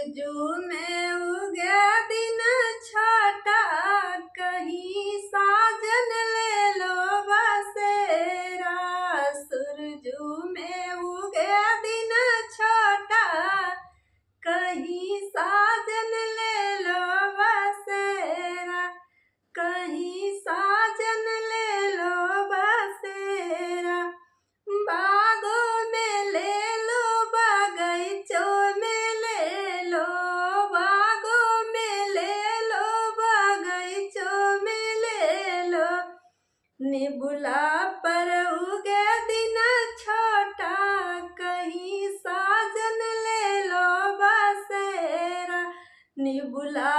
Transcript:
सूरजू में उगे दिन छाटा, कहीं साजन ले लो बसेरा। सूरजू में उगे दिन छाटा, कहीं साजन ले लो बसेरा, कहीं साजन ले लो बसेरा। बागों में ले लो, बगीचों में ले लो, बागों में ले लो, बगीचों में ले लो। निबुला पर उगे दिन छोटा, कहीं साजन ले लो बसेरा। निबुला